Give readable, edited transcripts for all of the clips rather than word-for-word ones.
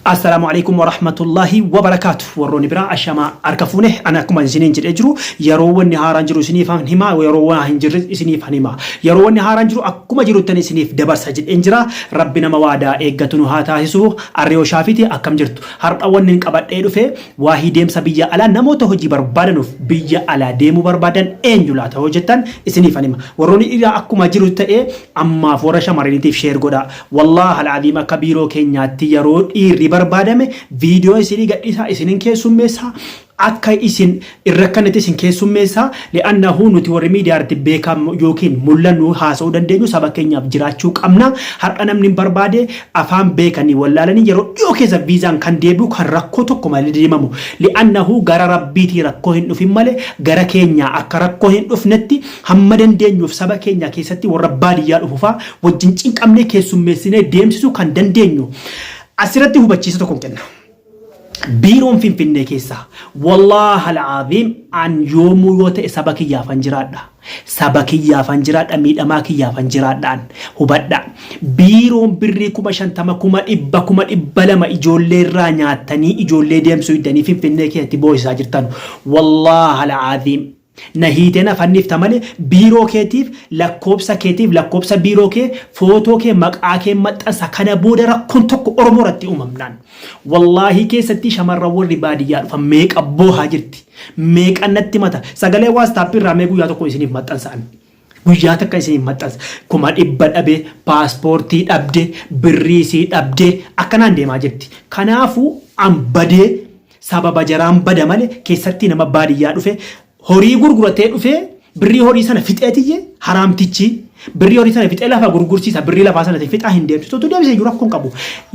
السلام عليكم ورحمة الله وبركاته. وروني برا أشما أركفونه أنا كمان سنين جد أجرو يروى النهار أنجرو سنيف هنما ويروى هنجر سنيف هنما يروى النهار أنجرو أكما جرو تاني سنيف دبر سجد إنجرا ربنا موادا إيجاتونو هاتا هسو أريو شافتي أكم جرتو هرب أول نك أبد إيدو في واحد سبيا على نموته هجي بربادنوف بيا على ديمو بربادن إنجولا تهوجتان سنيف هنما وروني إذا أكما جرو تأي أما فورشا مرينيتيف شير غدا والله العظيم كبيرو كينياتي يرود إيري barbaadame video isinii gadhiisa isinin keessummeessa akka isin irrakkanate isin keessummeessa li'annahu nuti warri miidiyaatti beekam yookiin mul'annu haasa'uu dandeenyu saba keenyaaf jiraachuu qabna har'a namni barbaade afaan beekanii wallaalanii yeroo dhiyoo keessa viizaan kan deebi'u kan rakkoo tokko malee deemamu li'annahu gara rabbiitii rakkoo hin dhufin malee gara keenya akka rakkoo hin dhufnetti hamma dandeenyuuf saba keenya keessatti warra baadiyyaa dhufuufaa wajjin cinqamnee keessummeessinee deemsisuu kan dandeenyu asirratti hubachiisa tokko kenna biiroon finfinnee keessa wallahi alazim an yoomuu yoo ta'e saba kiyyaafan jiraadha miidhamaa kiyyaafan jiraadhaan hubadha biiroon birrii 50,000 ijoollee irraa nyaatanii ijoollee deemsuu iddanii finfinnee keessatti boo'isaa jirtan wallahi alazim نهيتنا فنيف تمالي بيرو كيتيف لكوبسا بيرو كي فوتو كي مقاكي متأسا كان بودرا كنتوك أرمورتي أممنان والله كي ستي شمر رور رباديات فميك أبوها جرتي ميك أنتي متا ساقلي واستابي راميكو ياتو كو يسينيف متأسان guyyaata akka isin maxxansa kuma dhibba dhabe paaspoortii dhabde birriisii dhabde akkanaan deemaa jirti kanaafuu ambadee sababa jaraan bada male keessatti nama baadiyyaa dhufe horii gurguratee dhufe birrii horii sana fixeetiyye haraamtichi birrii horii sana fixee lafa gurgursiisa birrii lafa sana fixaa hin deemsisu tu deebisee jiru akkon qabu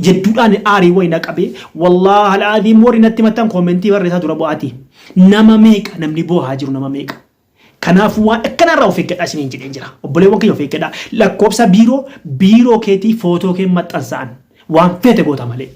jedduudhaan aarii wayna qabee wallahi alazim warri natti mattan koomentii barreessaa dura bu'aati nama meeqa namni boohaa jiru nama meeqa kanaafuu waan akkanarraa of eeggadhaa isiniin jedheen jira obboleewwan kiyya of eeggadhaa lakkoofsa biiroo keetii footoo kee maxxansa'an waan feete goota malee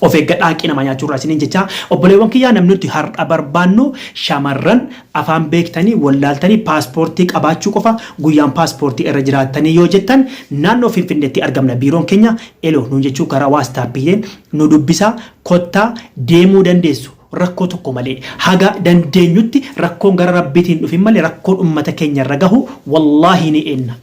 of eeggadhaa haqi nama nyaachuurraa isiniin jecha obboleewwan kiyyaa namni nuti har'a barbaannu shamarran afaan beektanii wallaaltanii paaspoortii qabaachuu qofa guyyaan paaspoortii irra jiraattanii yoo jettan naannoo finfinneetti argamna biiroon keenya eloo nuun jechuu karaa waastaappiyyeen nu dubbisaa kottaa deemuu dandeessu rakkoo tokko malee haga dandeenyutti rakkoon gara rabbiitiin dhufin malee rakkoon ummata keenya irra gahu wallahi ni eenna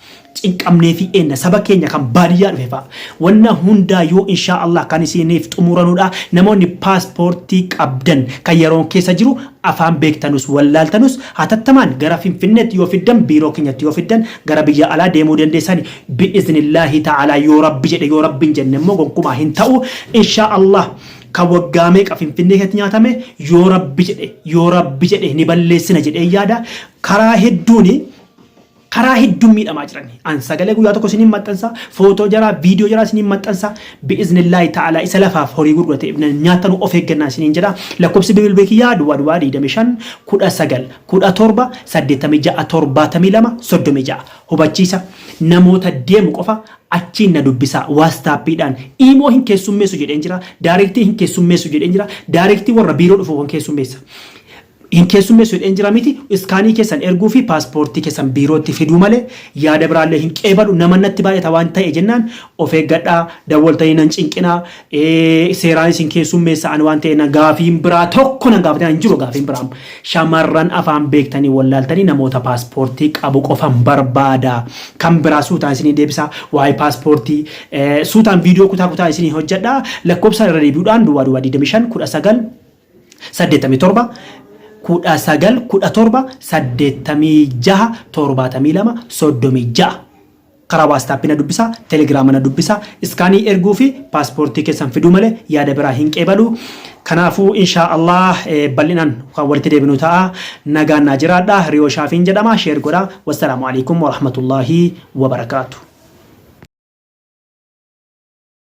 cinqamnee fi eenna saba keenya kan baadiyyaa dhufe fa'a wanna hundaa yoo insha Allah kan isiniif xumuranudha namoonni paaspoortii qabdan kan yeroon keessa jiru afaan beektanus wallaaltanus hatattamaan gara finfinneetti yoo fiddan biiroo keenyatti yoo fiddan gara biyya alaa deemuu dandeessan bi'iznillaahi ta'ala yoo rabbi jedhe yoo rabbiin jenne immoo gonkumaa hin ta'u insha Allah kawaggaamee qafinfinnee keetti nyaatame yoo rabbi jedhe ni balleessina jedhee yaada karaa hedduun miidhamaa jiran an sagalee guyyaa tokko isiniin maxxansa footoo jaraa viidiyoo jaraa isiniin maxxansa bi'iznillaahi ta'ala isa lafaaf horii gurgurate nyaatanu of eeggannaa isiniin jedha lakkoofsi bilbilaa kiyyaa duwwaa 25 19 17 86 72 hubachiisa namoota deemu qofa achiin na dubbisa waastaappiidhaan imoo hin keessummeessu jedheen jira daayirektii hin keessummeessu jedheen jira daayirektii warra biiroo dhufu kan keessummeessa hin keessummeessu jedheen jira miti iskaanii keessan erguu fi paaspoortii keessan biirootti fiduu malee yaada biraallee hin qeebalu namannatti baay'ata waan ta'e jennaan of eeggadhaa dawwaltanii nan cinqinaa seeraan isin keessummeessa an waan ta'e na gaafiin biraa tokko na gaafatan hin jiru gaafiin biraa shamarran afaan beektanii wallaaltanii namoota paaspoortii qabu qofan barbaada kan biraa suutaan isinii deebisa waa'ee paaspoortii suutaan viidiyoo kutaa isinii hojjedhaa lakkoofsa irra deebi'uudhaan duwwaa 25 19 87 19 karaa waastaappi na dubbisa telegiraama na dubbisa iskaanii erguu fi paaspoortii keessan fiduu malee yaada biraa hin qeebalu kanaafuu insha Allah bal'inaan kan walitti deebinu ta'a nagaan naa jiraadha riyoo shaafiin jedhama sheer godhaa wassalaamu alaikum warahmatullaahi wabarakaatuh